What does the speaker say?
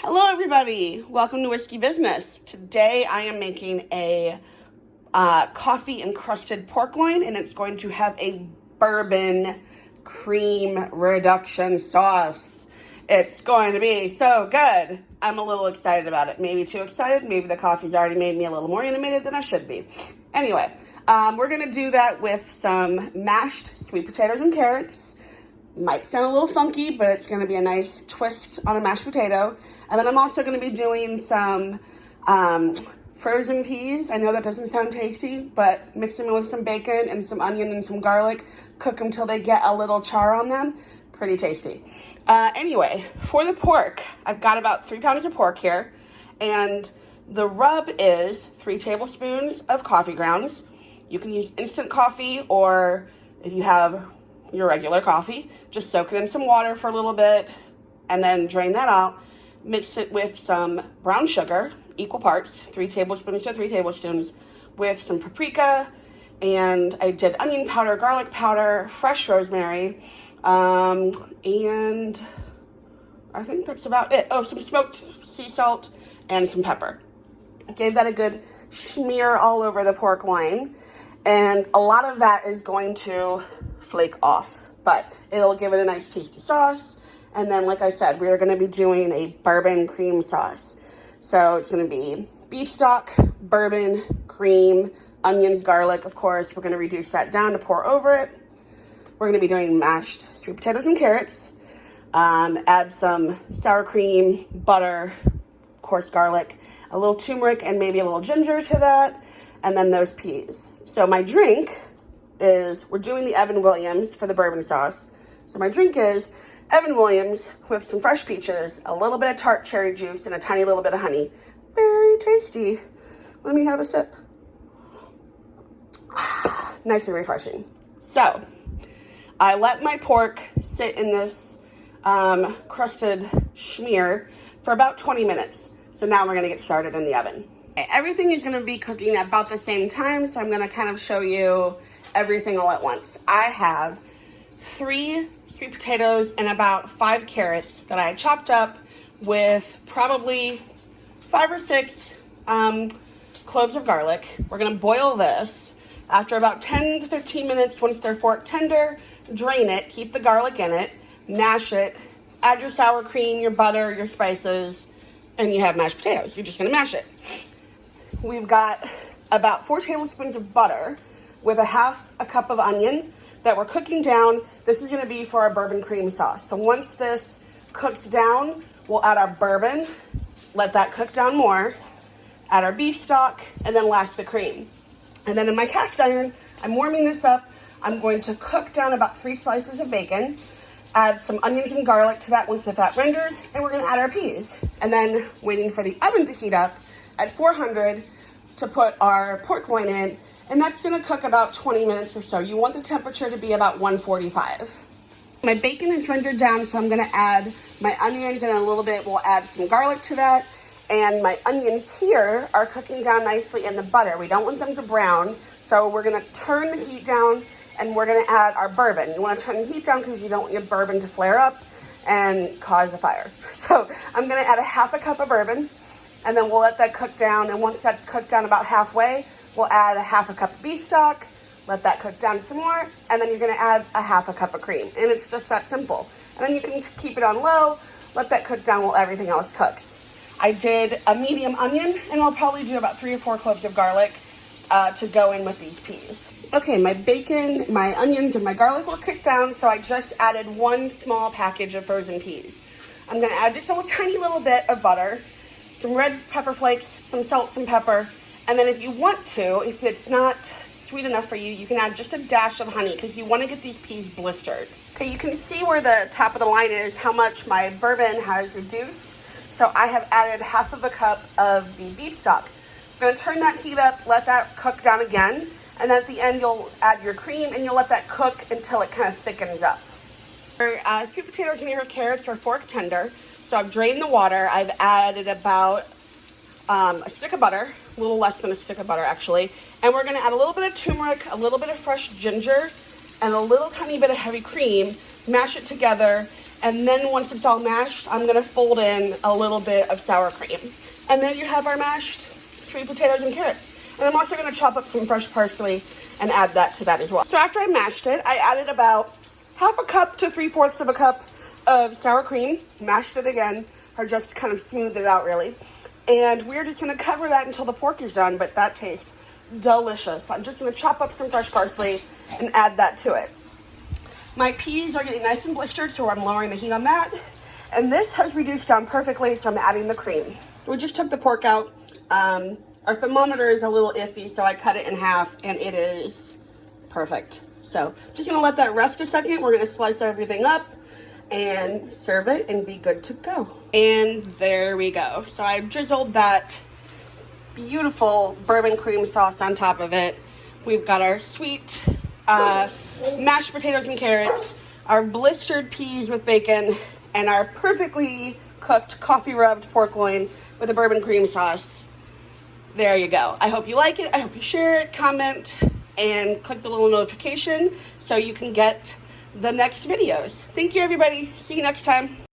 Hello everybody, welcome to Whiskey Business. Today I am making a coffee-encrusted pork loin, and it's going to have a bourbon cream reduction sauce. It's going to be so good. I'm a little excited about it. Maybe too excited, maybe the coffee's already made me a little more animated than I should be. Anyway, we're gonna do that with some mashed sweet potatoes and carrots. Might sound a little funky, but it's going to be a nice twist on a mashed potato. And then I'm also going to be doing some frozen peas. I know that doesn't sound tasty, but mix them in with some bacon and some onion and some garlic. Cook them till they get a little char on them. Pretty tasty. Anyway, for the pork, I've got about 3 pounds of pork here. And the rub is 3 tablespoons of coffee grounds. You can use instant coffee, or if you have your regular coffee, just soak it in some water for a little bit and then drain that out. Mix it with some brown sugar, equal parts, 3 tablespoons to 3 tablespoons, with some paprika, and I did onion powder, garlic powder, fresh rosemary, and I think that's about it. Oh, some smoked sea salt and some pepper. Gave that a good smear all over the pork loin, and a lot of that is going to flake off, but it'll give it a nice tasty sauce. And then, like I said, we're going to be doing a bourbon cream sauce. So it's going to be beef stock, bourbon, cream, onions, garlic. Of course, we're going to reduce that down to pour over it. We're going to be doing mashed sweet potatoes and carrots. Add some sour cream, butter, of course, garlic, a little turmeric, and maybe a little ginger to that. And then those peas. So my drink is, we're doing the Evan Williams for the bourbon sauce. So my drink is Evan Williams with some fresh peaches, a little bit of tart cherry juice, and a tiny little bit of honey. Very tasty. Let me have a sip. Nice and refreshing. So I let my pork sit in this crusted schmear for about 20 minutes. So now we're gonna get started in the oven. Everything is gonna be cooking at about the same time, so I'm gonna kind of show you everything all at once. I have 3 sweet potatoes and about 5 carrots that I chopped up with probably 5 or 6 cloves of garlic. We're gonna boil this. After about 10 to 15 minutes, once they're fork tender, drain it, keep the garlic in it, mash it, add your sour cream, your butter, your spices, and you have mashed potatoes. You're just gonna mash it. We've got about 4 tablespoons of butter with a half a cup of onion that we're cooking down. This is gonna be for our bourbon cream sauce. So once this cooks down, we'll add our bourbon, let that cook down more, add our beef stock, and then last the cream. And then in my cast iron, I'm warming this up. I'm going to cook down about 3 slices of bacon, add some onions and garlic to that once the fat renders, and we're gonna add our peas. And then waiting for the oven to heat up at 400 to put our pork loin in, and that's gonna cook about 20 minutes or so. You want the temperature to be about 145. My bacon is rendered down, so I'm gonna add my onions, and in a little bit we'll add some garlic to that. And my onions here are cooking down nicely in the butter. We don't want them to brown, so we're gonna turn the heat down, and we're gonna add our bourbon. You wanna turn the heat down because you don't want your bourbon to flare up and cause a fire. So I'm gonna add a half a cup of bourbon, and then we'll let that cook down. And once that's cooked down about halfway, we'll add a half a cup of beef stock, let that cook down some more, and then you're gonna add a half a cup of cream. And it's just that simple. And then you can keep it on low, let that cook down while everything else cooks. I did a medium onion, and I'll probably do about 3 or 4 cloves of garlic to go in with these peas. Okay, my bacon, my onions, and my garlic were cooked down, so I just added 1 small package of frozen peas. I'm gonna add just a tiny little bit of butter, some red pepper flakes, some salt, some pepper, and then if you want to, if it's not sweet enough for you, you can add just a dash of honey because you want to get these peas blistered. Okay, you can see where the top of the line is, how much my bourbon has reduced. So I have added half of a cup of the beef stock. I'm going to turn that heat up, let that cook down again, and then at the end you'll add your cream and you'll let that cook until it kind of thickens up. Our sweet potatoes and your carrots are fork tender. So I've drained the water. I've added about a stick of butter, a little less than a stick of butter actually. And we're gonna add a little bit of turmeric, a little bit of fresh ginger, and a little tiny bit of heavy cream, mash it together, And then once it's all mashed, I'm gonna fold in a little bit of sour cream. And then you have our mashed sweet potatoes and carrots. And I'm also gonna chop up some fresh parsley and add that to that as well. So after I mashed it, I added about half a cup to 3/4 of a cup of sour cream, mashed it again, or just kind of smoothed it out really. And we're just gonna cover that until the pork is done, but that tastes delicious. I'm just gonna chop up some fresh parsley and add that to it. My peas are getting nice and blistered, so I'm lowering the heat on that. And this has reduced down perfectly, so I'm adding the cream. We just took the pork out. Our thermometer is a little iffy, so I cut it in half, and it is perfect. So just gonna let that rest a second. We're gonna slice everything up and serve it and be good to go. And there we go. So I drizzled that beautiful bourbon cream sauce on top of it. We've got our sweet mashed potatoes and carrots, our blistered peas with bacon, and our perfectly cooked coffee rubbed pork loin with a bourbon cream sauce. There you go. I hope you like it. I hope you share it, comment, and click the little notification so you can get the next videos. Thank you, everybody. See you next time.